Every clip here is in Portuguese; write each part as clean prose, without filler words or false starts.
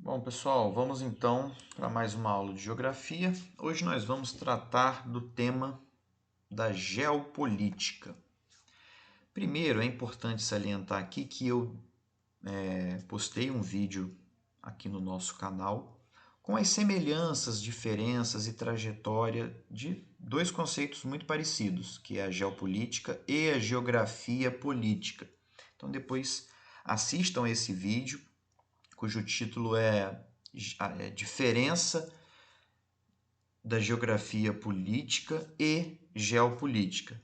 Bom, pessoal, vamos então para mais uma aula de geografia. Hoje nós vamos tratar do tema da geopolítica. Primeiro, é importante salientar aqui que eu postei um vídeo aqui no nosso canal com as semelhanças, diferenças e trajetória de dois conceitos muito parecidos, que é a geopolítica e a geografia política. Então, depois assistam esse vídeo, cujo título é Diferença da Geografia Política e Geopolítica.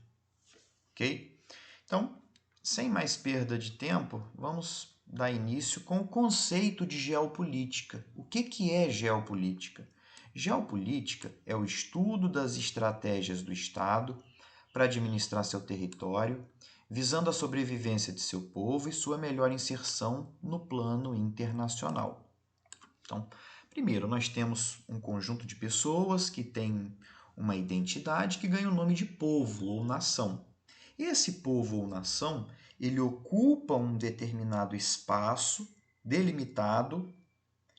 Ok? Então, sem mais perda de tempo, vamos dar início com o conceito de geopolítica. O que é geopolítica? Geopolítica é o estudo das estratégias do Estado para administrar seu território, visando a sobrevivência de seu povo e sua melhor inserção no plano internacional. Então, primeiro, nós temos um conjunto de pessoas que têm uma identidade que ganha o nome de povo ou nação. Esse povo ou nação, ele ocupa um determinado espaço delimitado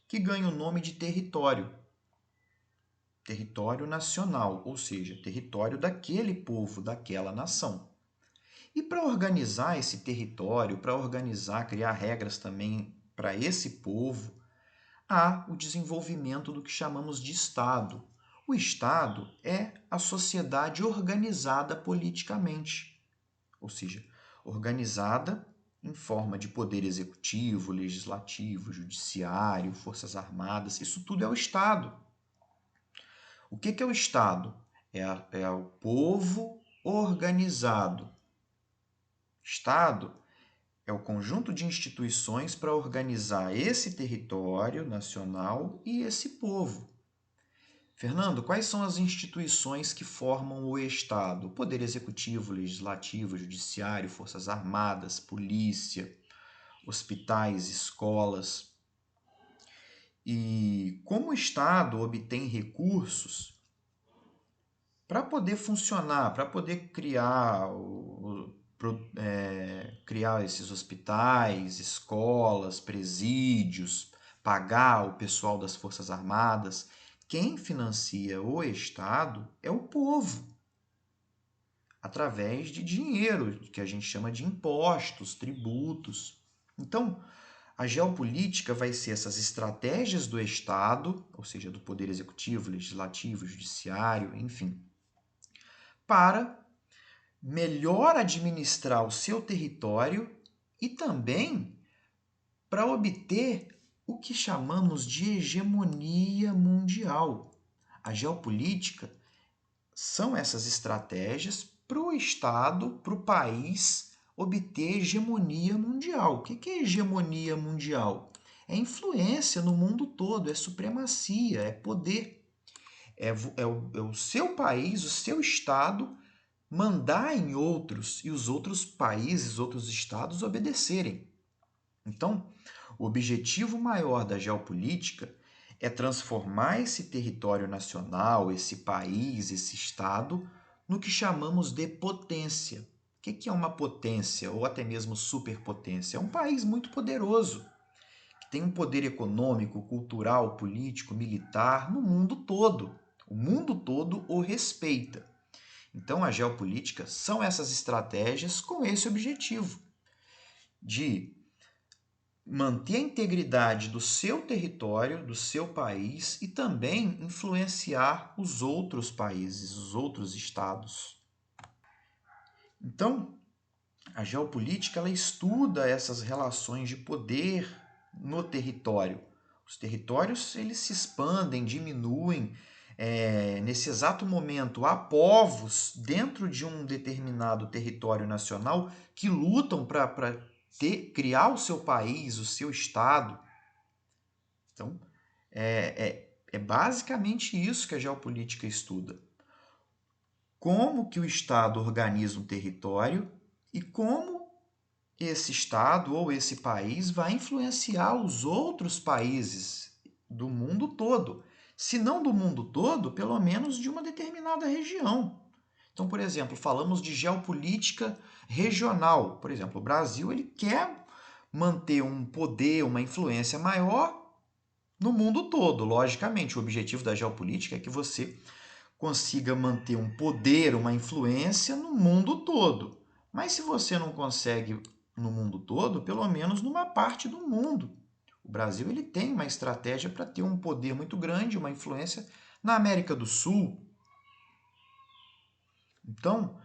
que ganha o nome de território. Território nacional, ou seja, território daquele povo, daquela nação. E para organizar esse território, para organizar, criar regras também para esse povo, há o desenvolvimento do que chamamos de Estado. O Estado é a sociedade organizada politicamente, ou seja, organizada em forma de poder executivo, legislativo, judiciário, forças armadas. Isso tudo é o Estado. O que é o Estado? É o povo organizado. Estado é o conjunto de instituições para organizar esse território nacional e esse povo. Fernando, quais são as instituições que formam o Estado? O Poder Executivo, Legislativo, Judiciário, Forças Armadas, Polícia, hospitais, escolas. E como o Estado obtém recursos para poder funcionar, para poder criar esses hospitais, escolas, presídios, pagar o pessoal das Forças Armadas, quem financia o Estado é o povo, através de dinheiro, que a gente chama de impostos, tributos. Então, a geopolítica vai ser essas estratégias do Estado, ou seja, do poder executivo, legislativo, judiciário, enfim, para melhor administrar o seu território e também para obter o que chamamos de hegemonia mundial. A geopolítica são essas estratégias para o Estado, para o país obter hegemonia mundial. O que é hegemonia mundial? É influência no mundo todo, é supremacia, é poder. É o seu país, o seu Estado mandar em outros e os outros países, outros estados obedecerem. Então, o objetivo maior da geopolítica é transformar esse território nacional, esse país, esse estado, no que chamamos de potência. O que é uma potência ou até mesmo superpotência? É um país muito poderoso, que tem um poder econômico, cultural, político, militar no mundo todo. O mundo todo o respeita. Então, a geopolítica são essas estratégias com esse objetivo de manter a integridade do seu território, do seu país e também influenciar os outros países, os outros estados. Então, a geopolítica ela estuda essas relações de poder no território. Os territórios eles se expandem, diminuem. Nesse exato momento, há povos dentro de um determinado território nacional que lutam para criar o seu país, o seu estado. Então, é basicamente isso que a geopolítica estuda. Como que o Estado organiza um território e como esse Estado ou esse país vai influenciar os outros países do mundo todo. Se não do mundo todo, pelo menos de uma determinada região. Então, por exemplo, falamos de geopolítica regional. Por exemplo, o Brasil ele quer manter um poder, uma influência maior no mundo todo. Logicamente, o objetivo da geopolítica é que você consiga manter um poder, uma influência no mundo todo. Mas se você não consegue no mundo todo, pelo menos numa parte do mundo. O Brasil ele tem uma estratégia para ter um poder muito grande, uma influência na América do Sul. Então,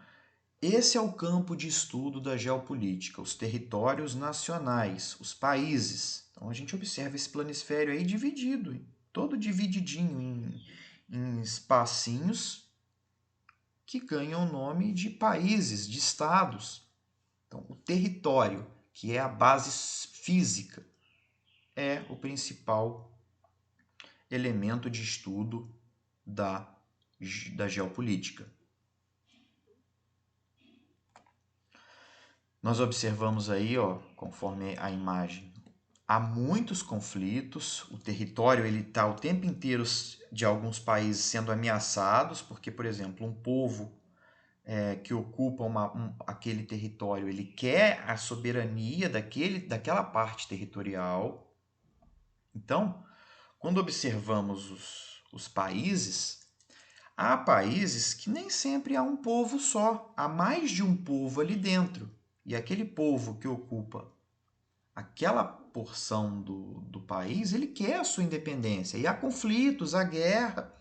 esse é o campo de estudo da geopolítica, os territórios nacionais, os países. Então a gente observa esse planisfério aí dividido, todo divididinho em espacinhos que ganham o nome de países, de estados. Então, o território, que é a base física, é o principal elemento de estudo da geopolítica. Nós observamos aí, ó, conforme a imagem, há muitos conflitos, o território ele está o tempo inteiro de alguns países sendo ameaçados, porque, por exemplo, um povo que ocupa aquele território, ele quer a soberania daquela parte territorial. Então, quando observamos os países, há países que nem sempre há um povo só, há mais de um povo ali dentro. E aquele povo que ocupa aquela porção do país, ele quer a sua independência. E há conflitos, há guerra.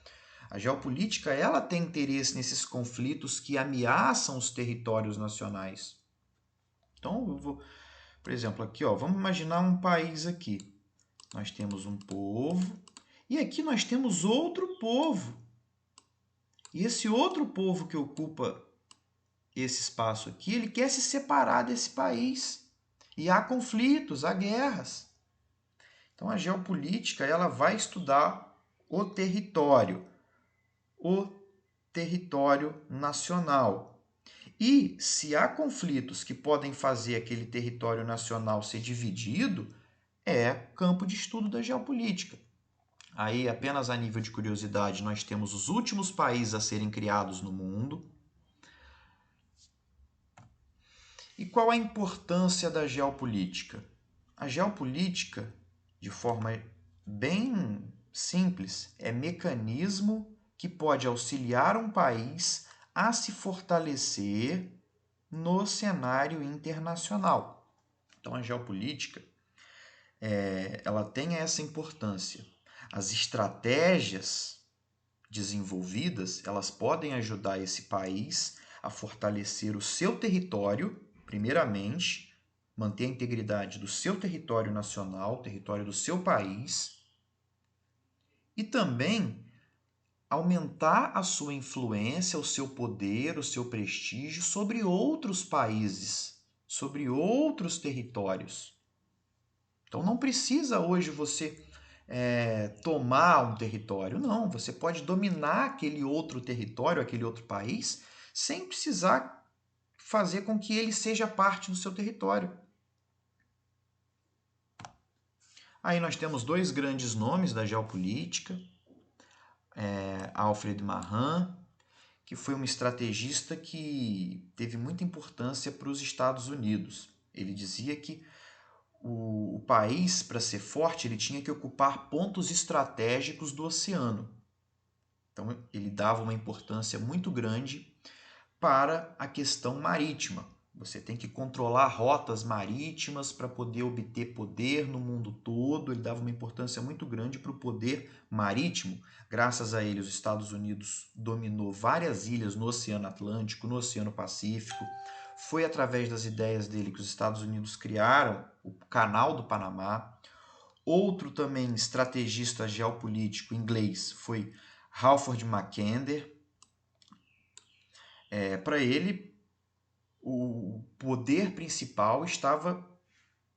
A geopolítica ela tem interesse nesses conflitos que ameaçam os territórios nacionais. Então, eu vou, por exemplo, aqui, ó, vamos imaginar um país aqui. Nós temos um povo e aqui nós temos outro povo. E esse outro povo que ocupa esse espaço aqui, ele quer se separar desse país. E há conflitos, há guerras. Então a geopolítica ela vai estudar o território nacional. E se há conflitos que podem fazer aquele território nacional ser dividido, é campo de estudo da geopolítica. Aí, apenas a nível de curiosidade, nós temos os últimos países a serem criados no mundo. E qual a importância da geopolítica? A geopolítica, de forma bem simples, é mecanismo que pode auxiliar um país a se fortalecer no cenário internacional. Então, a geopolítica ela tem essa importância. As estratégias desenvolvidas, elas podem ajudar esse país a fortalecer o seu território, primeiramente, manter a integridade do seu território nacional, território do seu país, e também aumentar a sua influência, o seu poder, o seu prestígio sobre outros países, sobre outros territórios. Então não precisa hoje você tomar um território, não. Você pode dominar aquele outro território, aquele outro país, sem precisar fazer com que ele seja parte do seu território. Aí nós temos dois grandes nomes da geopolítica, Alfred Mahan, que foi um estrategista que teve muita importância para os Estados Unidos. Ele dizia que o país, para ser forte, ele tinha que ocupar pontos estratégicos do oceano. Então, ele dava uma importância muito grande para a questão marítima. Você tem que controlar rotas marítimas para poder obter poder no mundo todo. Ele dava uma importância muito grande para o poder marítimo. Graças a ele, os Estados Unidos dominou várias ilhas no Oceano Atlântico, no Oceano Pacífico. Foi através das ideias dele que os Estados Unidos criaram o Canal do Panamá. Outro também estrategista geopolítico inglês foi Halford Mackinder. Para ele, o poder principal estava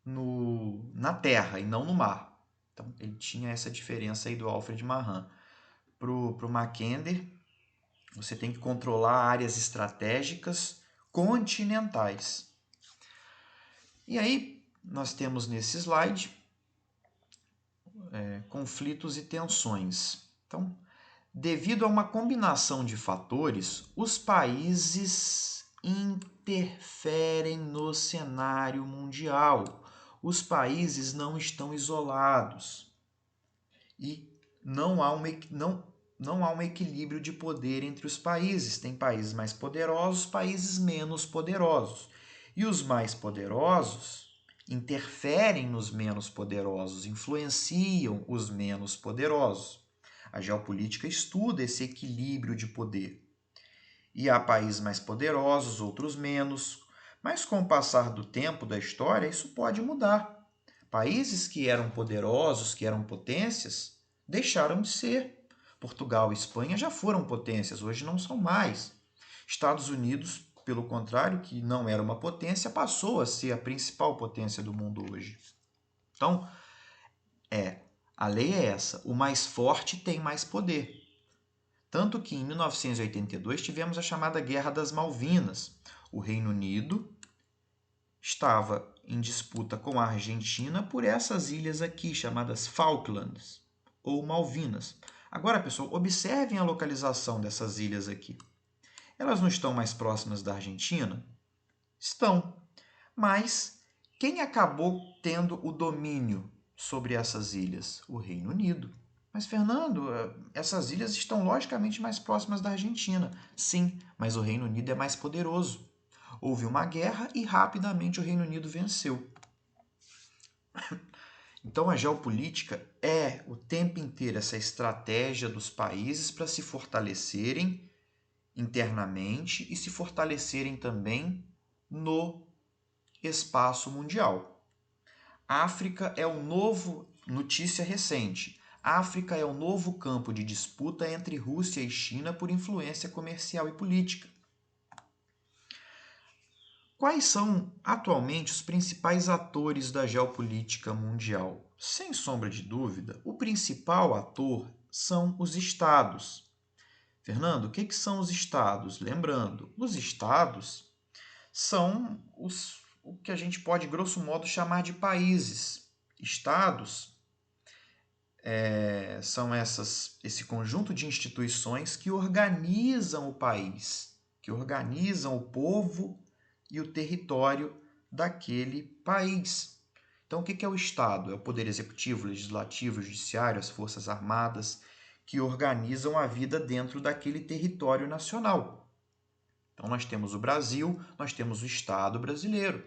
na terra e não no mar. Então, ele tinha essa diferença aí do Alfred Mahan. Para o Mackinder, você tem que controlar áreas estratégicas continentais. E aí, nós temos nesse slide conflitos e tensões. Então, devido a uma combinação de fatores, os países interferem no cenário mundial. Os países não estão isolados. e não há um equilíbrio de poder entre os países. Tem países mais poderosos, países menos poderosos. E os mais poderosos interferem nos menos poderosos, influenciam os menos poderosos. A geopolítica estuda esse equilíbrio de poder. E há países mais poderosos, outros menos. Mas com o passar do tempo, da história, isso pode mudar. Países que eram poderosos, que eram potências, deixaram de ser. Portugal e Espanha já foram potências, hoje não são mais. Estados Unidos, pelo contrário, que não era uma potência, passou a ser a principal potência do mundo hoje. Então, a lei é essa: o mais forte tem mais poder. Tanto que em 1982 tivemos a chamada Guerra das Malvinas. O Reino Unido estava em disputa com a Argentina por essas ilhas aqui, chamadas Falklands ou Malvinas. Agora, pessoal, observem a localização dessas ilhas aqui. Elas não estão mais próximas da Argentina? Estão. Mas quem acabou tendo o domínio sobre essas ilhas? O Reino Unido. Mas, Fernando, essas ilhas estão logicamente mais próximas da Argentina. Sim, mas o Reino Unido é mais poderoso. Houve uma guerra e rapidamente o Reino Unido venceu. Então a geopolítica é o tempo inteiro essa estratégia dos países para se fortalecerem internamente e se fortalecerem também no espaço mundial. África é o novo, notícia recente, África é o novo campo de disputa entre Rússia e China por influência comercial e política. Quais são atualmente os principais atores da geopolítica mundial? Sem sombra de dúvida, o principal ator são os estados. Fernando, o que são os estados? Lembrando, os estados são o que a gente pode, grosso modo, chamar de países. Estados são esse conjunto de instituições que organizam o país, que organizam o povo e o território daquele país. Então, o que é o Estado? É o poder executivo, legislativo, judiciário, as forças armadas, que organizam a vida dentro daquele território nacional. Então, nós temos o Brasil, nós temos o Estado brasileiro.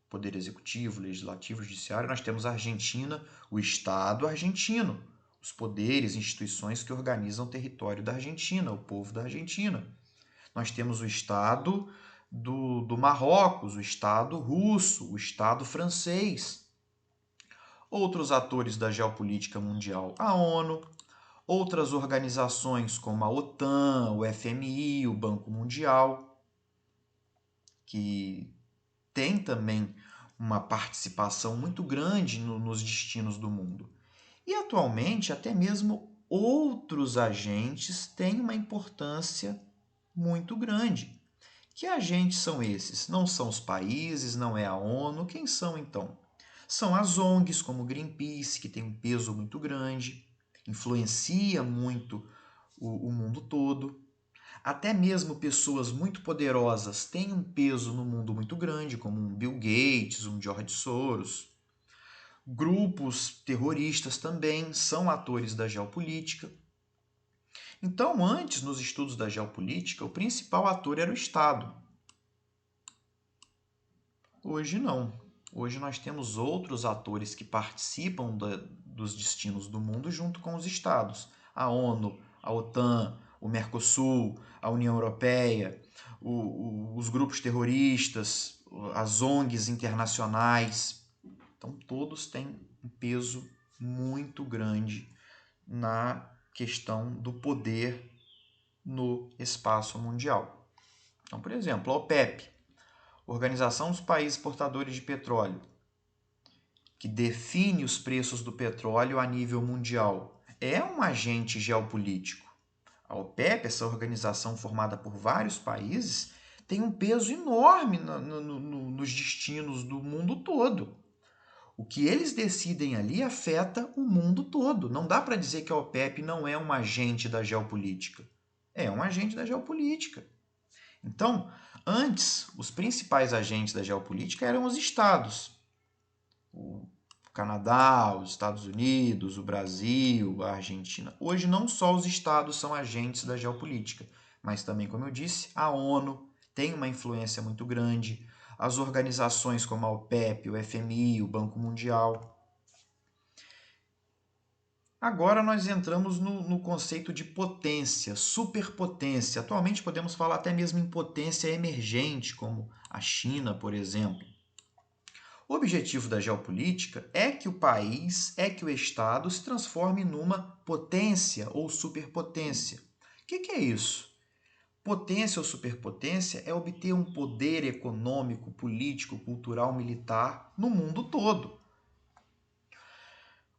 Poder executivo, legislativo, judiciário. Nós temos a Argentina, o Estado argentino. Os poderes, instituições que organizam o território da Argentina, o povo da Argentina. Nós temos o Estado do Marrocos, o Estado russo, o Estado francês. Outros atores da geopolítica mundial, a ONU, outras organizações como a OTAN, o FMI, o Banco Mundial, que tem também uma participação muito grande nos destinos do mundo. E atualmente, até mesmo outros agentes têm uma importância muito grande. Que agentes são esses? Não são os países, não é a ONU. Quem são então? São as ONGs, como o Greenpeace, que tem um peso muito grande, influencia muito o mundo todo. Até mesmo pessoas muito poderosas têm um peso no mundo muito grande, como um Bill Gates, um George Soros. Grupos terroristas também são atores da geopolítica. Então, antes, nos estudos da geopolítica, o principal ator era o Estado. Hoje não. Hoje nós temos outros atores que participam dos destinos do mundo junto com os estados. A ONU, a OTAN, o Mercosul, a União Europeia, os grupos terroristas, as ONGs internacionais. Então, todos têm um peso muito grande na questão do poder no espaço mundial. Então, por exemplo, a OPEP, Organização dos Países Exportadores de Petróleo, que define os preços do petróleo a nível mundial, é um agente geopolítico. A OPEP, essa organização formada por vários países, tem um peso enorme nos destinos do mundo todo. O que eles decidem ali afeta o mundo todo. Não dá para dizer que a OPEP não é um agente da geopolítica. É um agente da geopolítica. Então, antes, os principais agentes da geopolítica eram os estados. O Canadá, os Estados Unidos, o Brasil, a Argentina. Hoje não só os estados são agentes da geopolítica, mas também, como eu disse, a ONU tem uma influência muito grande, as organizações como a OPEP, o FMI, o Banco Mundial. Agora nós entramos no conceito de potência, superpotência. Atualmente podemos falar até mesmo em potência emergente, como a China, por exemplo. O objetivo da geopolítica é que o país, é que o Estado se transforme numa potência ou superpotência. O que é isso? Potência ou superpotência é obter um poder econômico, político, cultural, militar no mundo todo.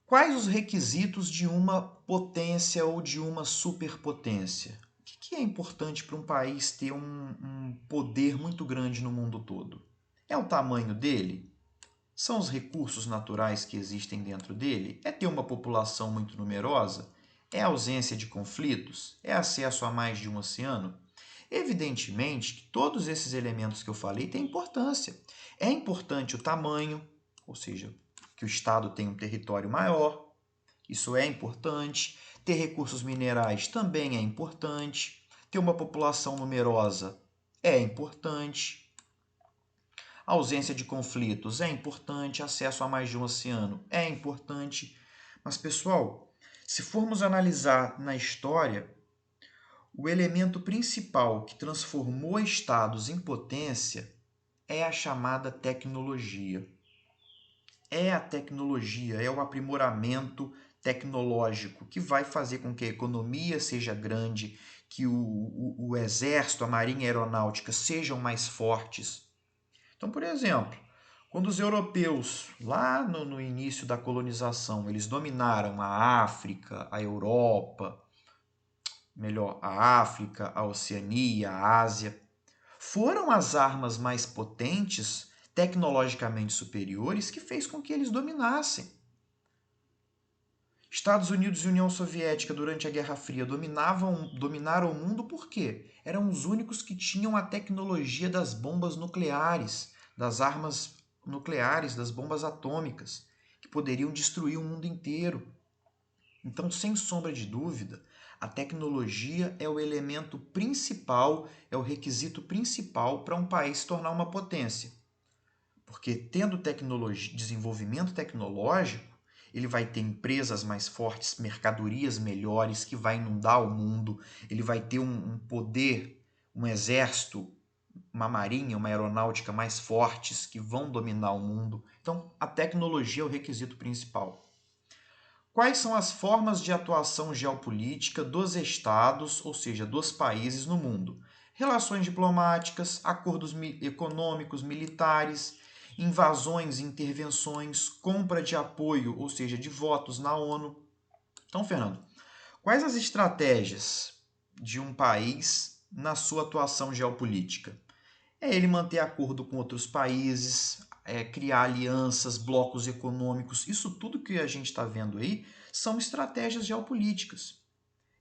Quais os requisitos de uma potência ou de uma superpotência? O que é importante para um país ter um poder muito grande no mundo todo? É o tamanho dele? São os recursos naturais que existem dentro dele? É ter uma população muito numerosa? É ausência de conflitos? É acesso a mais de um oceano? Evidentemente que todos esses elementos que eu falei têm importância. É importante o tamanho, ou seja, que o Estado tenha um território maior, isso é importante. Ter recursos minerais também é importante. Ter uma população numerosa é importante. A ausência de conflitos é importante, acesso a mais de um oceano é importante. Mas, pessoal, se formos analisar na história, o elemento principal que transformou estados em potência é a chamada tecnologia. É a tecnologia, é o aprimoramento tecnológico que vai fazer com que a economia seja grande, que o exército, a marinha aeronáutica sejam mais fortes. Então, por exemplo, quando os europeus, lá no início da colonização, eles dominaram a África, a Europa, melhor, a África, a Oceania, a Ásia, foram as armas mais potentes, tecnologicamente superiores, que fez com que eles dominassem. Estados Unidos e União Soviética, durante a Guerra Fria, dominaram o mundo por quê? Eram os únicos que tinham a tecnologia das bombas nucleares, das armas nucleares, das bombas atômicas, que poderiam destruir o mundo inteiro. Então, sem sombra de dúvida, a tecnologia é o elemento principal, é o requisito principal para um país se tornar uma potência. Porque tendo tecnologia, desenvolvimento tecnológico, ele vai ter empresas mais fortes, mercadorias melhores, que vai inundar o mundo, ele vai ter um poder, um exército, uma marinha, uma aeronáutica mais fortes, que vão dominar o mundo. Então, a tecnologia é o requisito principal. Quais são as formas de atuação geopolítica dos estados, ou seja, dos países no mundo? Relações diplomáticas, acordos econômicos, militares, invasões, intervenções, compra de apoio, ou seja, de votos na ONU. Então, Fernando, quais as estratégias de um país na sua atuação geopolítica? É ele manter acordo com outros países, criar alianças, blocos econômicos. Isso tudo que a gente está vendo aí são estratégias geopolíticas.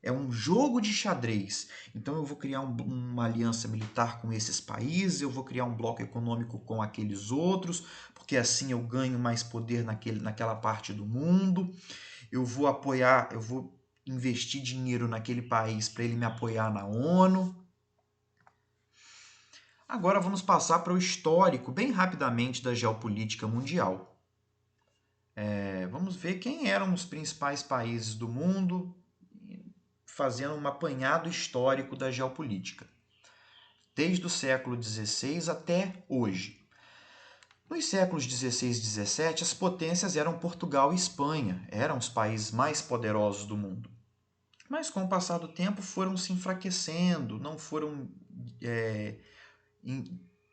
É um jogo de xadrez. Então eu vou criar uma aliança militar com esses países, eu vou criar um bloco econômico com aqueles outros, porque assim eu ganho mais poder naquela parte do mundo. Eu vou apoiar, eu vou investir dinheiro naquele país para ele me apoiar na ONU. Agora vamos passar para o histórico, bem rapidamente, da geopolítica mundial. Vamos ver quem eram os principais países do mundo, fazendo um apanhado histórico da geopolítica, desde o século XVI até hoje. Nos séculos XVI e XVII, as potências eram Portugal e Espanha, eram os países mais poderosos do mundo. Mas com o passar do tempo foram se enfraquecendo, não foram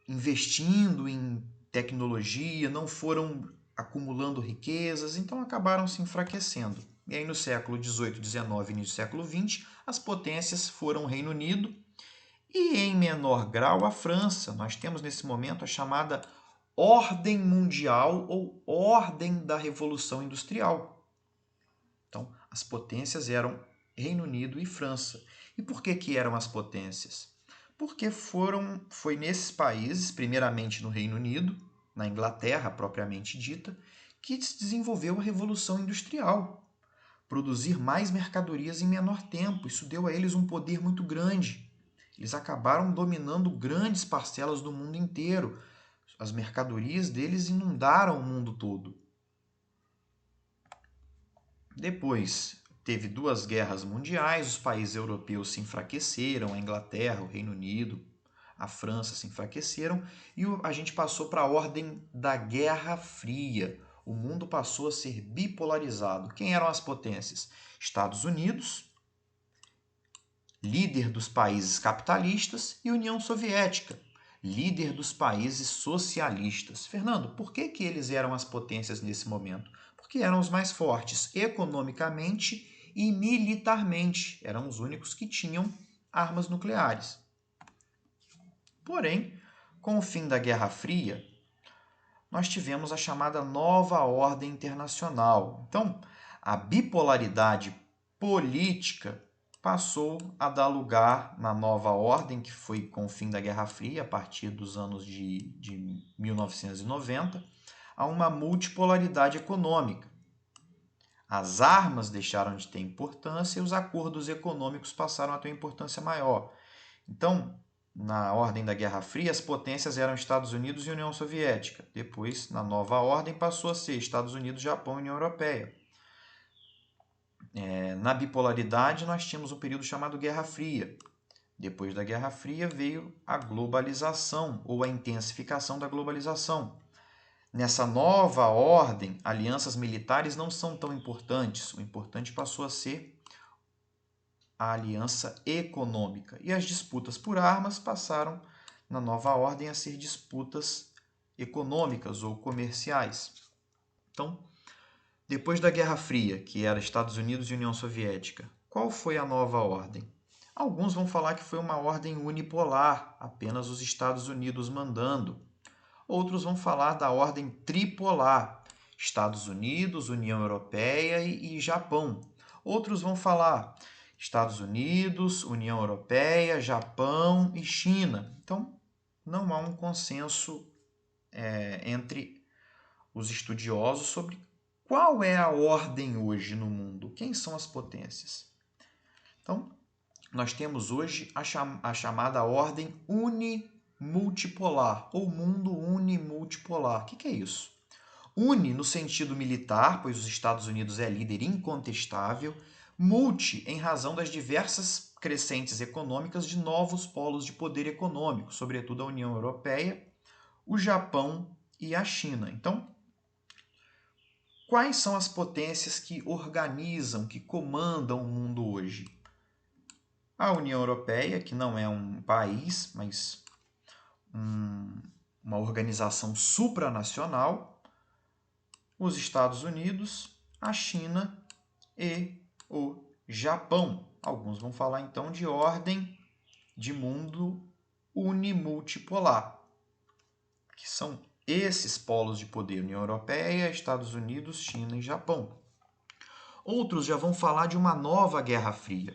investindo em tecnologia, não foram acumulando riquezas, então acabaram se enfraquecendo. E aí no século XVIII, XIX e início do século XX, as potências foram o Reino Unido e, em menor grau, a França. Nós temos nesse momento a chamada Ordem Mundial ou Ordem da Revolução Industrial. Então, as potências eram Reino Unido e França. E por que eram as potências? Porque foi nesses países, primeiramente no Reino Unido, na Inglaterra propriamente dita, que se desenvolveu a Revolução Industrial. Produzir mais mercadorias em menor tempo. Isso deu a eles um poder muito grande. Eles acabaram dominando grandes parcelas do mundo inteiro. As mercadorias deles inundaram o mundo todo. Depois teve 2 guerras mundiais, os países europeus se enfraqueceram, a Inglaterra, o Reino Unido, a França se enfraqueceram e a gente passou para a ordem da Guerra Fria. O mundo passou a ser bipolarizado. Quem eram as potências? Estados Unidos, líder dos países capitalistas, e União Soviética, líder dos países socialistas. Fernando, por que eles eram as potências nesse momento? Porque eram os mais fortes economicamente e militarmente. Eram os únicos que tinham armas nucleares. Porém, com o fim da Guerra Fria, nós tivemos a chamada Nova Ordem Internacional. Então, a bipolaridade política passou a dar lugar na nova ordem, que foi com o fim da Guerra Fria, a partir dos anos de 1990, a uma multipolaridade econômica. As armas deixaram de ter importância e os acordos econômicos passaram a ter importância maior. Então, na ordem da Guerra Fria, as potências eram Estados Unidos e União Soviética. Depois, na nova ordem, passou a ser Estados Unidos, Japão e União Europeia. Na bipolaridade, nós tínhamos um período chamado Guerra Fria. Depois da Guerra Fria veio a globalização, ou a intensificação da globalização. Nessa nova ordem, alianças militares não são tão importantes. O importante passou a ser a aliança econômica. E as disputas por armas passaram, na nova ordem, a ser disputas econômicas ou comerciais. Então, depois da Guerra Fria, que era Estados Unidos e União Soviética, qual foi a nova ordem? Alguns vão falar que foi uma ordem unipolar, apenas os Estados Unidos mandando. Outros vão falar da ordem tripolar, Estados Unidos, União Europeia e Japão. Outros vão falar Estados Unidos, União Europeia, Japão e China. Então, não há um consenso entre os estudiosos sobre qual é a ordem hoje no mundo, quem são as potências. Então, nós temos hoje a chamada ordem unimultipolar, ou mundo unimultipolar. O que é isso? Uni no sentido militar, pois os Estados Unidos é líder incontestável, multi em razão das diversas crescentes econômicas de novos polos de poder econômico, sobretudo a União Europeia, o Japão e a China. Então, quais são as potências que organizam, que comandam o mundo hoje? A União Europeia, que não é um país, mas uma organização supranacional, os Estados Unidos, a China e o Japão. Alguns vão falar então de ordem de mundo unimultipolar, que são esses polos de poder: União Europeia, Estados Unidos, China e Japão. Outros já vão falar de uma nova Guerra Fria.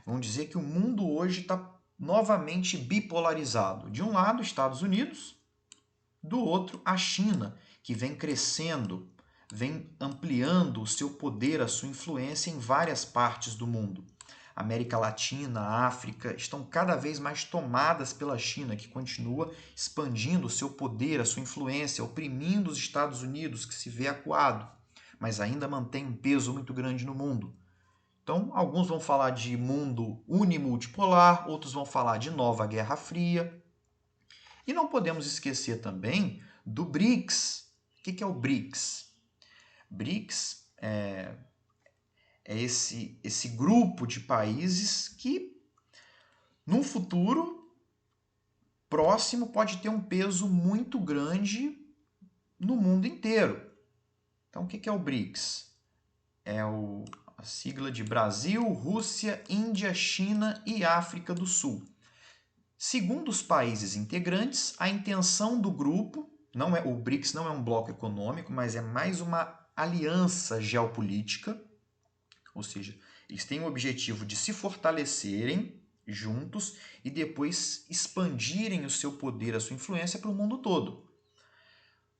Vão dizer que o mundo hoje está novamente bipolarizado. De um lado, Estados Unidos, do outro, a China, que vem crescendo, vem ampliando o seu poder, a sua influência em várias partes do mundo. América Latina, África estão cada vez mais tomadas pela China, que continua expandindo o seu poder, a sua influência, oprimindo os Estados Unidos, que se vê acuado, mas ainda mantém um peso muito grande no mundo. Então, alguns vão falar de mundo unimultipolar, outros vão falar de nova Guerra Fria. E não podemos esquecer também do BRICS. O que é o BRICS? BRICS é esse grupo de países que, num futuro próximo, pode ter um peso muito grande no mundo inteiro. Então, o que é o BRICS? É a sigla de Brasil, Rússia, Índia, China e África do Sul. Segundo os países integrantes, a intenção do grupo, o BRICS não é um bloco econômico, mas é mais uma aliança geopolítica, ou seja, eles têm o objetivo de se fortalecerem juntos e depois expandirem o seu poder, a sua influência para o mundo todo.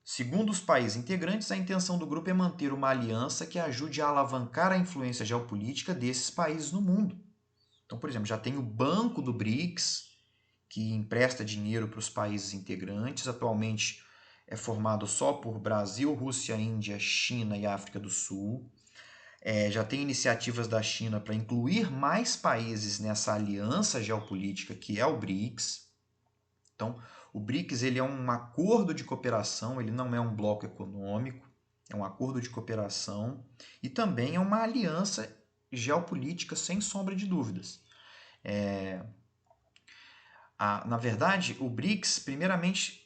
Segundo os países integrantes, a intenção do grupo é manter uma aliança que ajude a alavancar a influência geopolítica desses países no mundo. Então, por exemplo, já tem o Banco do BRICS, que empresta dinheiro para os países integrantes. Atualmente é formado só por Brasil, Rússia, Índia, China e África do Sul. Já tem iniciativas da China para incluir mais países nessa aliança geopolítica que é o BRICS. Então, o BRICS ele é um acordo de cooperação, ele não é um bloco econômico, é um acordo de cooperação e também é uma aliança geopolítica sem sombra de dúvidas. Na verdade, o BRICS, primeiramente,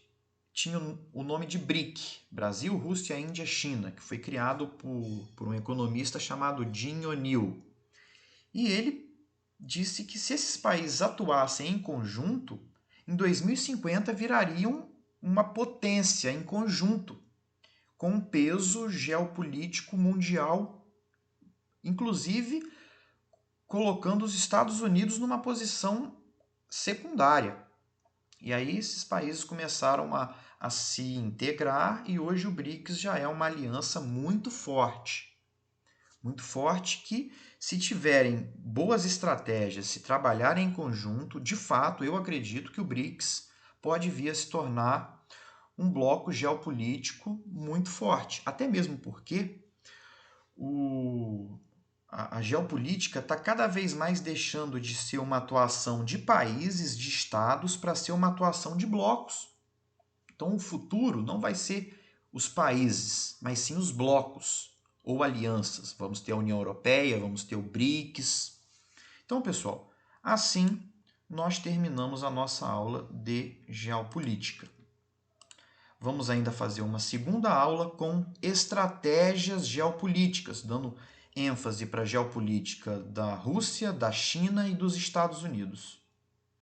tinha o nome de BRIC, Brasil, Rússia, Índia, China, que foi criado por um economista chamado Jim O'Neill. E ele disse que se esses países atuassem em conjunto, em 2050 virariam uma potência em conjunto, com um peso geopolítico mundial, inclusive colocando os Estados Unidos numa secundária. E aí esses países começaram a se integrar e hoje o BRICS já é uma aliança muito forte que, se tiverem boas estratégias, se trabalharem em conjunto, de fato, eu acredito que o BRICS pode vir a se tornar um bloco geopolítico muito forte. Até mesmo porque a geopolítica está cada vez mais deixando de ser uma atuação de países, de estados, para ser uma atuação de blocos. Então, o futuro não vai ser os países, mas sim os blocos ou alianças. Vamos ter a União Europeia, vamos ter o BRICS. Então, pessoal, assim nós terminamos a nossa aula de geopolítica. Vamos ainda fazer uma segunda aula com estratégias geopolíticas, dando ênfase para a geopolítica da Rússia, da China e dos Estados Unidos.